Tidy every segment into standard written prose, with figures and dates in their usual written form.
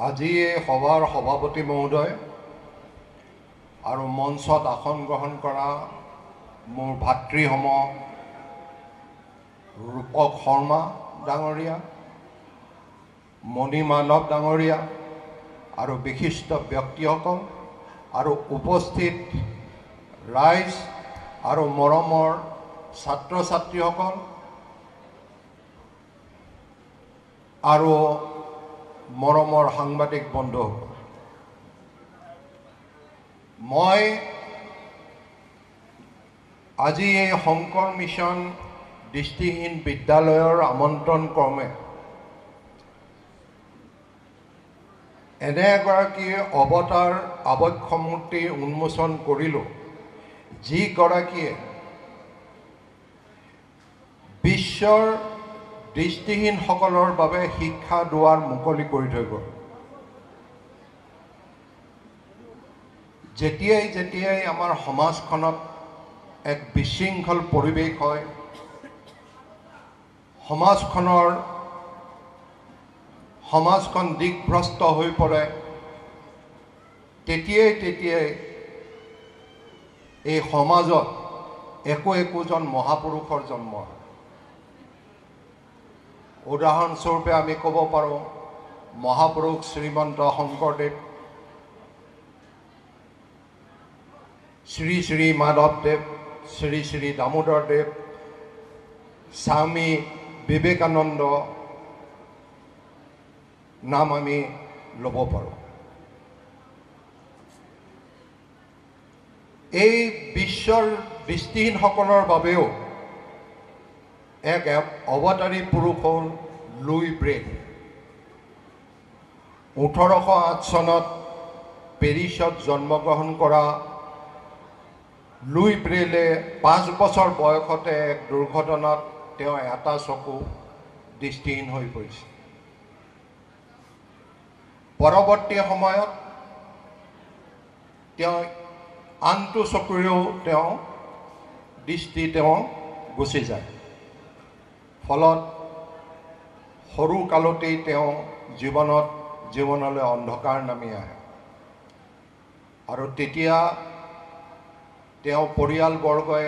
আজি এই সভাৰ সভাপতি মহোদয় আৰু মঞ্চত আসন গ্ৰহণ কৰা মোৰ ভাতৃসম ৰূপক শৰ্মা ডাঙৰীয়া, মণি মানৱ ডাঙৰীয়া আৰু বিশিষ্ট ব্যক্তিসকল আৰু উপস্থিত ৰাইজ আৰু মৰমৰ ছাত্ৰ ছাত্ৰীসকল আৰু মৰমৰ সাংবাদিক বন্ধুসকল, মই আজি এই শংকৰ মিছন দৃষ্টিহীন বিদ্যালয়ৰ আমন্ত্ৰণ ক্ৰমে এনে এগৰাকী অৱতাৰ আবক্ষ মূৰ্তি উন্মোচন কৰিলোঁ, যিগৰাকীয়ে বিশ্বৰ দৃষ্টিহীনসকলৰ বাবে শিক্ষা দুৱাৰ মুকলি কৰি থৈ গ'ল। যেতিয়াই আমাৰ সমাজখনত এক বিশৃংখল পৰিৱেশ হয়, সমাজখন দিগভ্ৰষ্ট হৈ পৰে, তেতিয়াই এই সমাজত একোজন মহাপুৰুষৰ জন্ম হয়। উদাহৰণস্বৰূপে আমি ক'ব পাৰোঁ মহাপুৰুষ শ্ৰীমন্ত শংকৰদেৱ, শ্ৰী শ্ৰী মাধৱদেৱ, শ্ৰী শ্ৰী দামোদৰদেৱ, স্বামী বিবেকানন্দ নাম আমি ল'ব পাৰোঁ। এই বিশ্বৰ দৃষ্টিহীনসকলৰ বাবেও এক অৱতাৰী পুৰুষ হ'ল লুই ব্ৰেইল। 1808 চনত পেৰিছত জন্মগ্ৰহণ কৰা লুই ব্ৰেইলে 5 বছৰ বয়সতে এক দুৰ্ঘটনাত তেওঁ এটা চকু দৃষ্টিহীন হৈ পৰিছে। পৰৱৰ্তী সময়ত তেওঁ আনটো চকুৰেও দৃষ্টি গুচি যায়। ফলত সৰু কালতেই তেওঁ জীৱনলৈ অন্ধকাৰ নামি আহে আৰু তেতিয়া তেওঁ পৰিয়ালবৰ্গই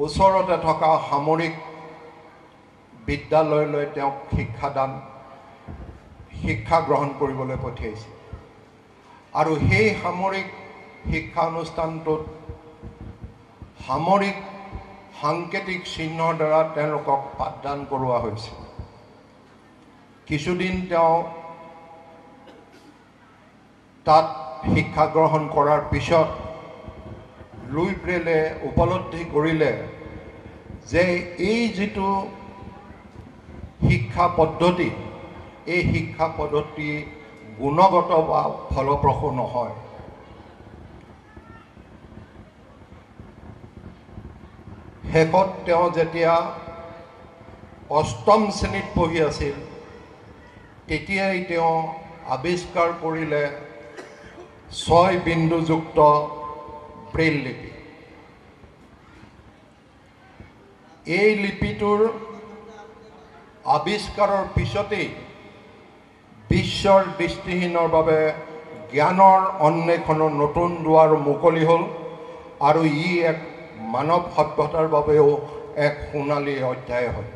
ওচৰতে থকা সামৰিক বিদ্যালয়লৈ তেওঁক শিক্ষা গ্ৰহণ কৰিবলৈ পঠিয়াইছে আৰু সেই সামৰিক শিক্ষানুষ্ঠানটোত সামৰিক সাংকেতিক চিহ্নৰ দ্বাৰা তেওঁলোকক পাঠদান কৰোৱা হৈছিল। কিছুদিন তেওঁ তাত শিক্ষা গ্ৰহণ কৰাৰ পিছত লুই ব্ৰেইলে উপলব্ধি কৰিলে যে এই যিটো শিক্ষা পদ্ধতি, এই শিক্ষা পদ্ধতি গুণগত বা ফলপ্ৰসূ নহয়। শেষত তেওঁ যেতিয়া 8ম শ্ৰেণীত পঢ়ি আছিল, তেতিয়াই তেওঁ আৱিষ্কাৰ কৰিলে 6 বিন্দুযুক্ত ব্ৰেইল লিপি। এই লিপিটোৰ আৱিষ্কাৰৰ পিছতেই বিশ্বৰ দৃষ্টিহীনৰ বাবে জ্ঞানৰ অন্বেষণৰ নতুন দুৱাৰ মুকলি হ'ল আৰু ই এক মানৱ সভ্যতাৰ বাবেও এক সোণালী অধ্যায় হয়।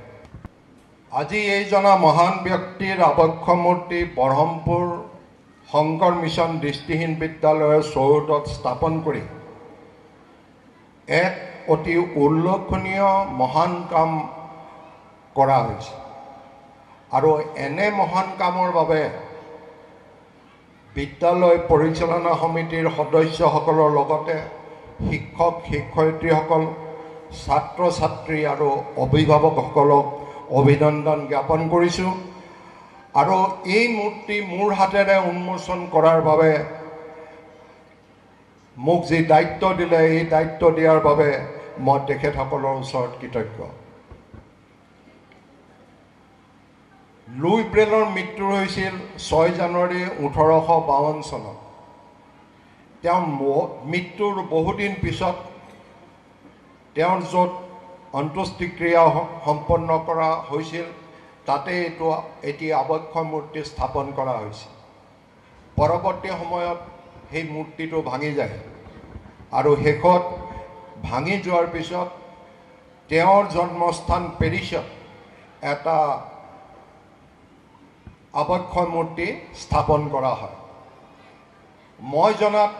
আজি এইজনা মহান ব্যক্তিৰ আবক্ষ মূৰ্তি বৰহমপুৰ শংকৰ মিছন দৃষ্টিহীন বিদ্যালয়ৰ চৌহদত স্থাপন কৰি এক অতি উল্লেখনীয় মহান কাম কৰা হৈছে আৰু এনে মহান কামৰ বাবে বিদ্যালয় পৰিচালনা সমিতিৰ সদস্যসকলৰ লগতে শিক্ষক শিক্ষয়িত্ৰীসকল, ছাত্ৰ ছাত্ৰী আৰু অভিভাৱকসকলক অভিনন্দন জ্ঞাপন কৰিছোঁ আৰু এই মূৰ্তি মোৰ হাতেৰে উন্মোচন কৰাৰ বাবে মোক যি দায়িত্ব দিলে, এই দায়িত্ব দিয়াৰ বাবে মই তেখেতসকলৰ ওচৰত কৃতজ্ঞ। লুই ব্ৰেইলৰ মৃত্যু হৈছিল 6 জানুৱাৰী 1852 চনত। তেওঁৰ মৃত্যুৰ বহুদিন পিছত তেওঁৰ য'ত অন্ত্যেষ্টিক্ৰিয়া সম্পন্ন কৰা হৈছিল তাতে এটি আবক্ষ মূৰ্তি স্থাপন কৰা হৈছে। পৰৱৰ্তী সময়ত সেই মূৰ্তিটো ভাঙি যায় আৰু শেষত ভাঙি যোৱাৰ পিছত তেওঁৰ জন্মস্থান পেৰিছত এটা আবক্ষ মূৰ্তি স্থাপন কৰা হয়। মই জনাত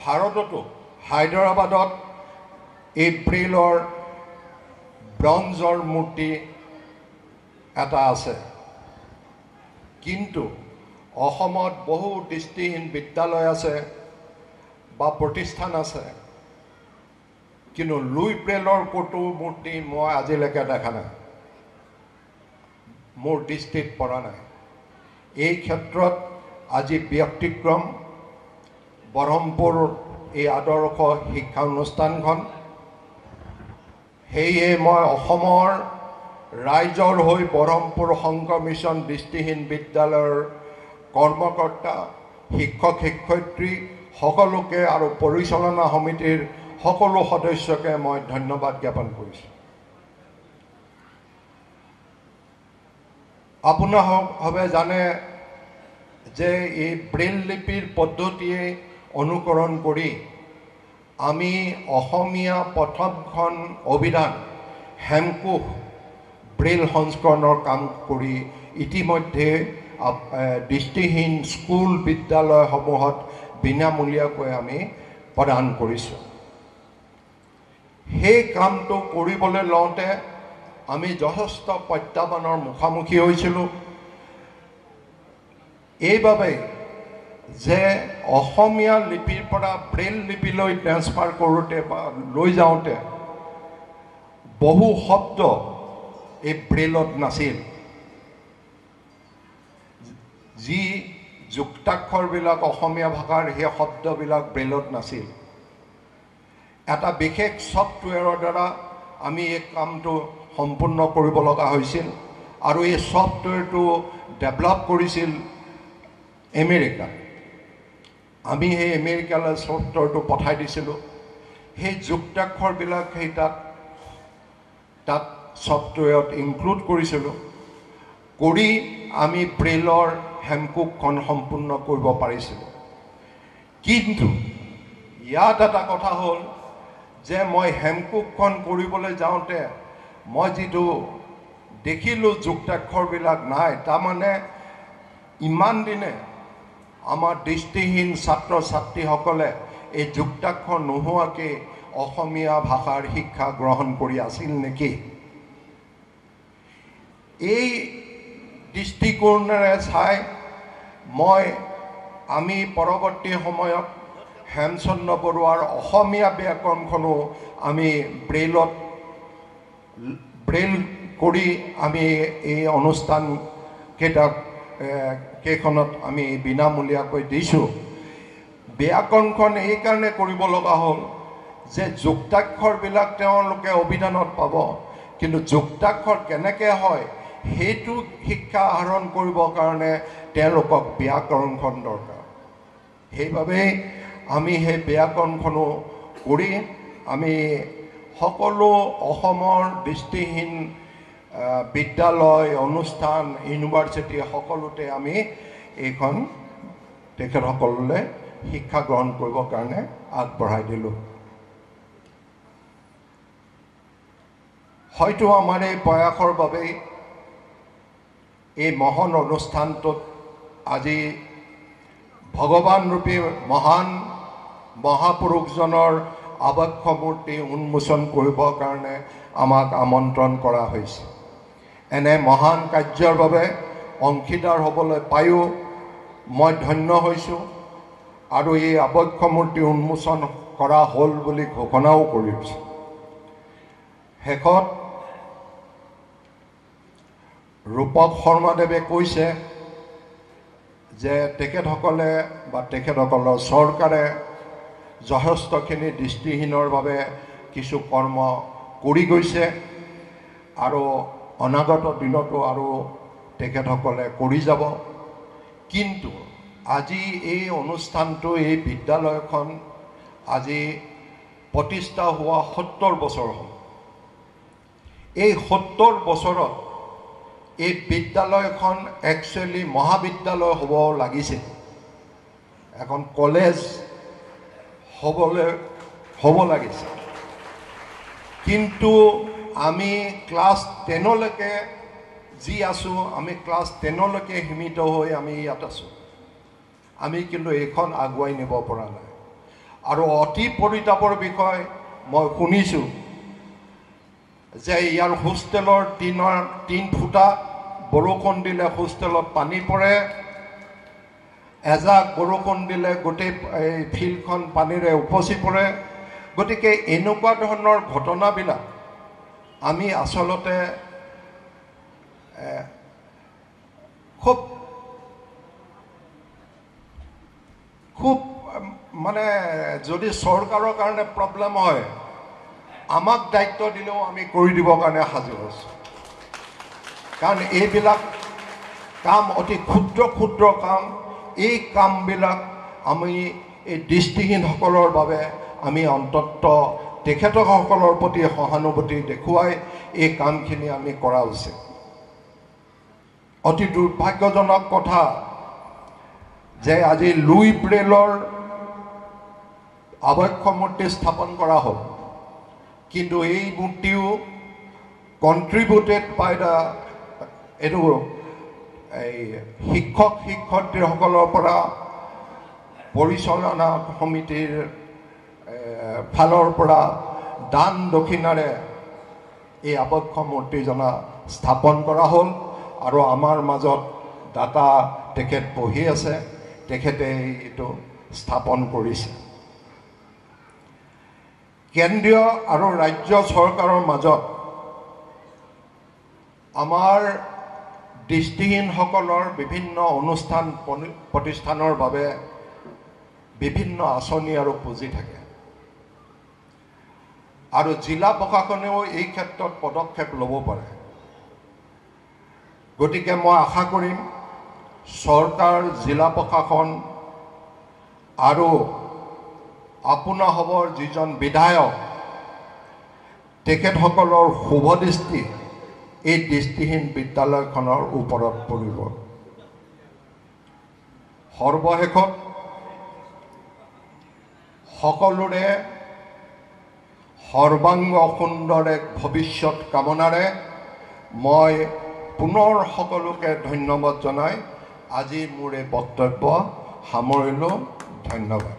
ভাৰততো হায়দৰাবাদত এই ব্ৰেইলৰ ব্ৰঞ্জৰ মূৰ্তি এটা আছে, কিন্তু অসমত বহু দৃষ্টিহীন বিদ্যালয় আছে বা প্ৰতিষ্ঠান আছে, কিন্তু লুই ব্ৰেইলৰ ক'তো মূৰ্তি মই আজিলৈকে দেখা নাই, মোৰ দৃষ্টিত পৰা নাই। এই ক্ষেত্ৰত আজি ব্যতিক্ৰম বৰহমপুৰ এই আদৰ্শ শিক্ষা অনুষ্ঠানখন। সেয়ে মই অসমৰ ৰাইজৰ হৈ বৰহমপুৰ সংঘ মিছন দৃষ্টিহীন বিদ্যালয়ৰ কৰ্মকৰ্তা, শিক্ষক শিক্ষয়িত্ৰী সকলোকে আৰু পৰিচালনা সমিতিৰ সকলো সদস্যকে মই ধন্যবাদ জ্ঞাপন কৰিছোঁ। আপোনালোকে জানে যে এই ব্ৰেইল লিপিৰ পদ্ধতিয়ে অনুকৰণ কৰি আমি অসমীয়া প্ৰথমখন অভিধান হেমকোষ ব্ৰেইল সংস্কৰণৰ কাম কৰি ইতিমধ্যে দৃষ্টিহীন স্কুল বিদ্যালয়সমূহত বিনামূলীয়াকৈ আমি প্ৰদান কৰিছোঁ। সেই কামটো কৰিবলৈ লওঁতে আমি যথেষ্ট প্ৰত্যাহ্বানৰ মুখামুখি হৈছিলোঁ। এইবাবে যে অসমীয়া লিপিৰ পৰা ব্ৰেইল লিপিলৈ ট্ৰেন্সফাৰ কৰোঁতে বা লৈ যাওঁতে বহু শব্দ এই ব্ৰেইলত নাছিল, যি যুক্তাক্ষৰবিলাক অসমীয়া ভাষাৰ সেই শব্দবিলাক ব্ৰেইলত নাছিল। এটা বিশেষ ছফ্টৱেৰৰ দ্বাৰা আমি এই কামটো সম্পূৰ্ণ কৰিব লগা হৈছিল আৰু এই ছফ্টৱেৰটো ডেভেলপ কৰিছিল আমেৰিকা। আমি সেই আমেৰিকালৈ ছফ্টৱেৰটো পঠাই দিছিলোঁ। সেই যুক্তাক্ষৰবিলাক সেই তাত ছফ্টৱেৰত ইনক্লুড কৰিছিলোঁ, কৰি আমি ব্ৰেইলৰ হেমকোষখন সম্পূৰ্ণ কৰিব পাৰিছিলোঁ। কিন্তু ইয়াত এটা কথা হ'ল যে মই হেমকোষখন কৰিবলৈ যাওঁতে মই যিটো দেখিলোঁ যুক্তাক্ষৰবিলাক নাই, তাৰমানে ইমান দিনে আমাৰ দৃষ্টিহীন ছাত্ৰ ছাত্ৰীসকলে এই যুক্তাক্ষৰ নোহোৱাকৈ অসমীয়া ভাষাৰ শিক্ষা গ্ৰহণ কৰি আছিল নেকি? এই দৃষ্টিকোণেৰে চাই আমি পৰৱৰ্তী সময়ত হেমচন্দ্ৰ বৰুৱাৰ অসমীয়া ব্যাকৰণখনো আমি ব্ৰেইল কৰি আমি এই অনুষ্ঠান কেইখনত আমি বিনামূলীয়াকৈ দিছোঁ। ব্যাকৰণখন এইকাৰণে কৰিব লগা হ'ল যে যুক্তাক্ষৰবিলাক তেওঁলোকে অভিধানত পাব, কিন্তু যুক্তাক্ষৰ কেনেকৈ হয় সেইটো শিক্ষা আহৰণ কৰিবৰ কাৰণে তেওঁলোকক ব্যাকৰণখন দৰকাৰ। সেইবাবেই আমি সেই ব্যাকৰণখনো কৰি আমি সকলো অসমৰ দৃষ্টিহীন বিদ্যালয়, অনুষ্ঠান, ইউনিভাৰ্চিটি সকলোতে আমি এইখন তেখেতসকললৈ শিক্ষা গ্ৰহণ কৰিবৰ কাৰণে আগবঢ়াই দিলোঁ। হয়তো আমাৰ এই প্ৰয়াসৰ বাবেই এই মহান অনুষ্ঠানটোত আজি ভগৱান ৰূপী মহান মহাপুৰুষজনৰ আবক্ষ মূৰ্তি উন্মোচন কৰিবৰ কাৰণে আমাক আমন্ত্ৰণ কৰা হৈছে। এনে মহান কাৰ্যৰ বাবে অংশীদাৰ হ'বলৈ পায়ো মই ধন্য হৈছোঁ আৰু এই আবক্ষ মূৰ্তি উন্মোচন কৰা হ'ল বুলি ঘোষণাও কৰিছোঁ। শেষত ৰূপক শৰ্মাদেৱে কৈছে যে তেখেতসকলে বা তেখেতসকলৰ চৰকাৰে যথেষ্টখিনি দৃষ্টিহীনৰ বাবে কিছু কৰ্ম কৰি গৈছে আৰু অনাগত দিনতো আৰু তেখেতসকলে কৰি যাব। কিন্তু আজি এই অনুষ্ঠানটো, এই বিদ্যালয়খন আজি প্ৰতিষ্ঠা হোৱা 70 বছৰ হ'ল। এই 70 বছৰত এই বিদ্যালয়খন একচুৱেলি মহাবিদ্যালয় হ'ব লাগিছিল, এখন কলেজ হ'ব লাগিছিল। কিন্তু আমি ক্লাছ 10লৈকে যি আছোঁ, আমি ক্লাছ 10লৈকে সীমিত হৈ আমি ইয়াত আছোঁ। আমি কিন্তু এইখন আগুৱাই নিব পৰা নাই। আৰু অতি পৰিতাপৰ বিষয় মই শুনিছোঁ যে ইয়াৰ হোষ্টেলৰ টিন ফুটা, বৰষুণ দিলে হোষ্টেলত পানী পৰে, এজাক বৰষুণ দিলে গোটেই এই ফিল্ডখন পানীৰে উপচি পৰে। গতিকে এনেকুৱা ধৰণৰ ঘটনাবিলাক আমি আচলতে খুব মানে যদি চৰকাৰৰ কাৰণে প্ৰব্লেম হয়, আমাক দায়িত্ব দিলেও আমি কৰি দিবৰ কাৰণে সাজু আছোঁ। কাৰণ এইবিলাক কাম অতি ক্ষুদ্ৰ ক্ষুদ্ৰ কাম, এই কামবিলাক আমি এই দৃষ্টিহীনসকলৰ বাবে আমি অন্তত তেখেতসকলৰ প্ৰতি সহানুভূতি দেখুৱাই এই কামখিনি আমি কৰা উচিত। অতি দুৰ্ভাগ্যজনক কথা যে আজি লুই ব্ৰেইলৰ আবক্ষ মূৰ্তি স্থাপন কৰা হ'ল, কিন্তু এই মূৰ্তিও কণ্ট্ৰিবিউটেড বাই এইটো এই শিক্ষক শিক্ষয়িত্ৰীসকলৰ পৰা পৰিচালনা সমিতিৰ ফালৰ পৰা দান দক্ষিণাৰে এই আবক্ষ মূৰ্তিজনা স্থাপন কৰা হ'ল। আৰু আমাৰ মাজত দাতা তেখেত বহি আছে, তেখেতে এইটো স্থাপন কৰিছে। কেন্দ্ৰীয় আৰু ৰাজ্য চৰকাৰৰ মাজত আমাৰ দৃষ্টিহীনসকলৰ বিভিন্ন অনুষ্ঠান প্ৰতিষ্ঠানৰ বাবে বিভিন্ন আঁচনি আৰু পুঁজি থাকে, আৰু জিলা প্ৰশাসনেও এই ক্ষেত্ৰত পদক্ষেপ ল'ব পাৰে। গতিকে মই আশা কৰিম চৰকাৰ, জিলা প্ৰশাসন আৰু আপোনাসৱৰ যিজন বিধায়ক, তেখেতসকলৰ শুভদৃষ্টি এই দৃষ্টিহীন বিদ্যালয়খনৰ ওপৰত পৰিব। সৰ্বশেষত সকলোৰে সৰ্বাংগ সুন্দৰ এক ভৱিষ্যত কামনাৰে মই পুনৰ সকলোকে ধন্যবাদ জনাই আজি মোৰ এই বক্তব্য সামৰিলোঁ। ধন্যবাদ।